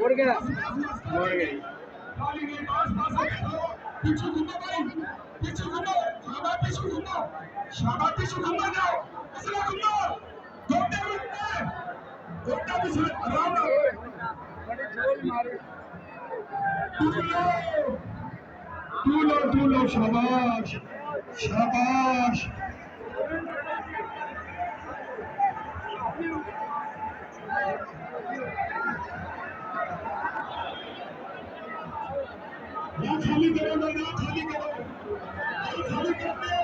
उड़ गया उड़ गई। पीछे घूमो भाई, पीछे घूमो, शाबाश पीछे घूमो, शाबाश पीछे घूमो जाओ, असला घूमो, गोटे घूमते, गोटे पीछे आराम से, बड़ी झोल मारे। दूलो, शाबाश, शाबाश। या खाली करो ना, या खाली करो, या खाली करते